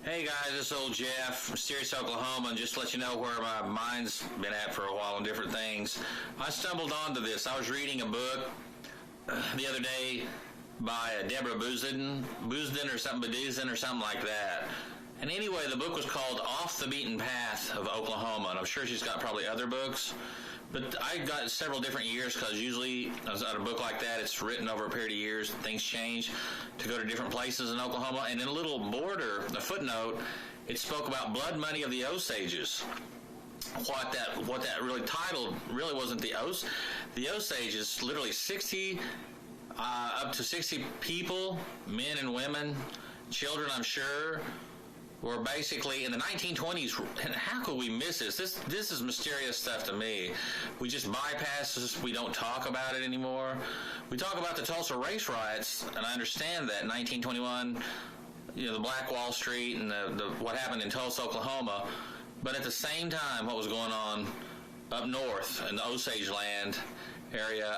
Hey guys, this is old Jeff from Mysterious, Oklahoma, and just to let you know where my mind's been at for a while on different things. I stumbled onto this. I was reading a book the other day by Deborah Boozden or something like that. And anyway, the book was called Off the Beaten Path of Oklahoma, and I'm sure she's got probably other books. But I got several different years because usually on a book like that, it's written over a period of years. Things change to go to different places in Oklahoma. And in a little border, a footnote, it spoke about blood money of the Osages. What that really titled really wasn't the Osages. Literally 60, up to 60 people, men and women, children, I'm sure, were basically in the 1920s. And how could we miss this? This is mysterious stuff to me. We just bypass this. We don't talk about it anymore. We talk about the Tulsa race riots, and I understand that in 1921, the Black Wall Street and the what happened in Tulsa, Oklahoma. But at the same time, what was going on up north in the Osage land area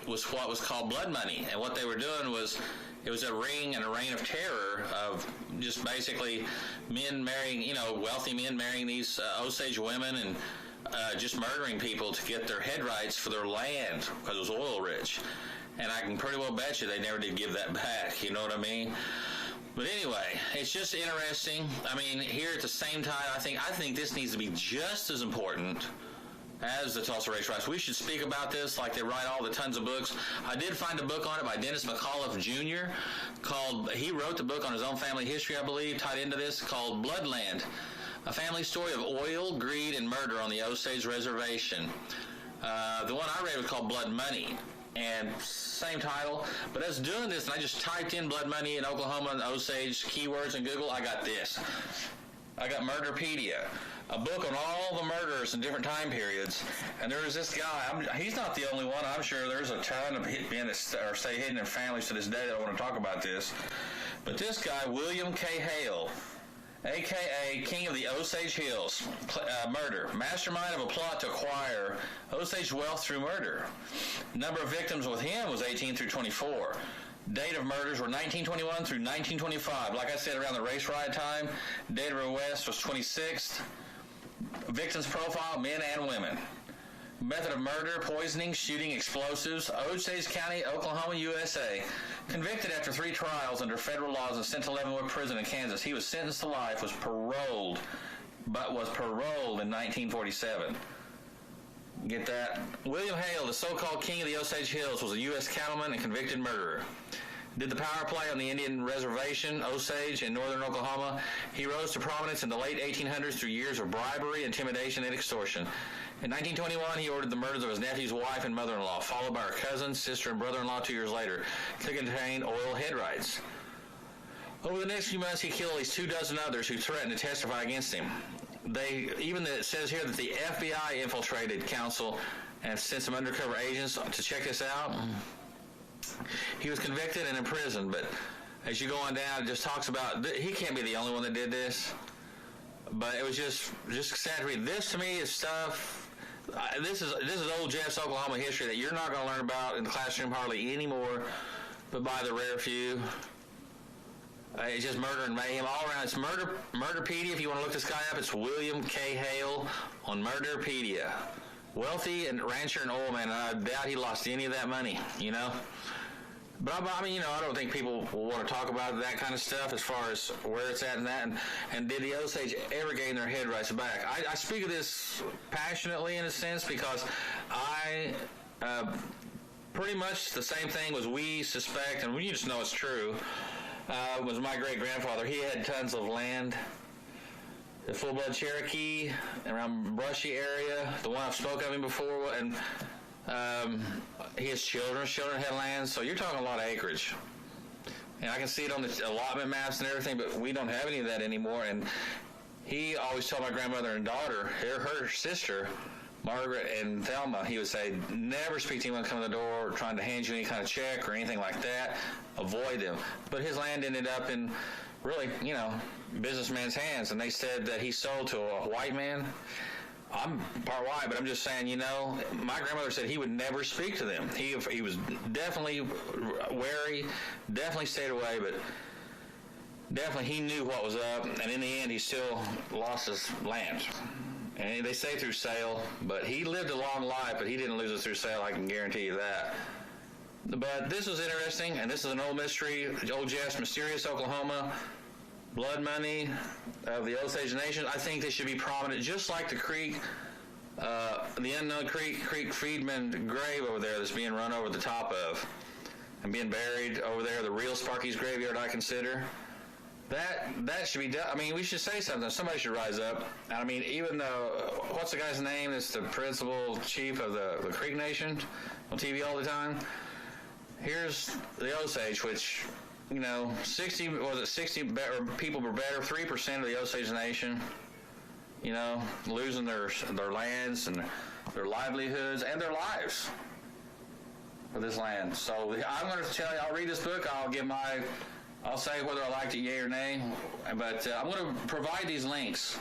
was what was called blood money. And what they were doing was, it was a reign of terror of just basically men marrying, wealthy men marrying these Osage women and just murdering people to get their head rights for their land because it was oil rich. And I can pretty well bet you they never did give that back, you know what I mean? But anyway, it's just interesting. I mean, here at the same time, I think this needs to be just as important as the Tulsa race riots. We should speak about this like they write all the tons of books. I did find a book on it by Dennis McAuliffe Jr. He wrote the book on his own family history, I believe, tied into this, called Bloodland, a family story of oil, greed, and murder on the Osage Reservation. The one I read was called Blood Money, and same title. But as doing this, and I just typed in blood money in Oklahoma and Osage keywords in Google, I got this. I got Murderpedia, a book on all the murders in different time periods. And there was this guy, he's not the only one. I'm sure there's a ton of men that stay hidden in families to this day that want to talk about this. But this guy, William K. Hale, a.k.a. King of the Osage Hills, murder, mastermind of a plot to acquire Osage wealth through murder. Number of victims with him was 18 through 24. Date of murders were 1921 through 1925. Like I said, around the race riot time. Date of arrest was 26th. Victims profile, men and women. Method of murder, poisoning, shooting, explosives. Osage County, Oklahoma, USA. Convicted after 3 trials under federal laws and sent to Leavenworth Prison in Kansas. He was sentenced to life, was paroled in 1947. Get that? William Hale, the so-called King of the Osage Hills, was a U.S. cattleman and convicted murderer. Did the power play on the Indian reservation, Osage, in northern Oklahoma. He rose to prominence in the late 1800s through years of bribery, intimidation, and extortion. In 1921, he ordered the murders of his nephew's wife and mother-in-law, followed by her cousin, sister, and brother-in-law 2 years later, to contain oil head rights. Over the next few months, he killed at least 24 others who threatened to testify against him. It says here that the FBI infiltrated council and sent some undercover agents to check this out. He was convicted and imprisoned, but as you go on down, it just talks about, he can't be the only one that did this. But it was just sad to read. This to me is stuff. This is old Jeff's Oklahoma history that you're not going to learn about in the classroom hardly anymore, but by the rare few. It's just murder and mayhem all around. It's Murderpedia. If you want to look this guy up, it's William K. Hale on Murderpedia. Wealthy and rancher and oil man. And I doubt he lost any of that money, But I mean, I don't think people will want to talk about that kind of stuff as far as where it's at and that. And did the Osage ever gain their head rights back? I speak of this passionately in a sense because I pretty much the same thing was we suspect, and we just know it's true. Was my great-grandfather. He had tons of land. The full-blood Cherokee around Brushy area, the one I've spoken of him before, and his children had land, so you're talking a lot of acreage. And I can see it on the allotment maps and everything, but we don't have any of that anymore. And he always told my grandmother and daughter, her sister, Margaret and Thelma, he would say, never speak to anyone coming to the door trying to hand you any kind of check or anything like that. Avoid them. But his land ended up in really, businessman's hands, and they said that he sold to a white man. I'm part white, but I'm just saying, my grandmother said he would never speak to them. He was definitely wary, definitely stayed away, but definitely he knew what was up, and in the end, he still lost his land. And they say through sale, but he lived a long life, but he didn't lose it through sale, I can guarantee you that. But this was interesting, and this is an old mystery. Old Jeff's Mysterious Oklahoma, Blood Money of the Osage Nation. I think they should be prominent, just like the creek, the unknown Creek Friedman grave over there that's being run over the top of and being buried over there, the real Sparky's graveyard, I consider. That should be done. I mean, we should say something. Somebody should rise up. I mean, even though, what's the guy's name that's the principal chief of the Creek Nation on TV all the time? Here's the Osage, which, 60 people were better, 3% of the Osage Nation, losing their lands and their livelihoods and their lives for this land. So I'm going to tell you, I'll read this book, I'll say whether I liked it, yay or nay, but I'm going to provide these links.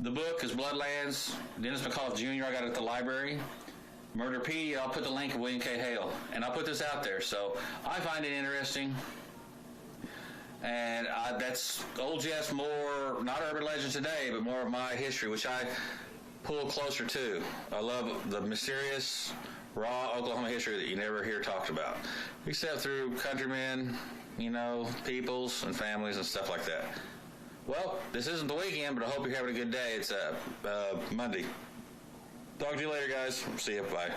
The book is Bloodlands, Dennis McAuliffe Jr., I got it at the library. Murderpedia, I'll put the link of William K. Hale, and I'll put this out there. So I find it interesting, and that's old Jeff's more, not urban legend today, but more of my history, which I pull closer to. I love the mysterious, raw Oklahoma history that you never hear talked about, except through countrymen, peoples and families and stuff like that. Well, this isn't the weekend, but I hope you're having a good day. It's Monday. Talk to you later, guys. See you. Bye.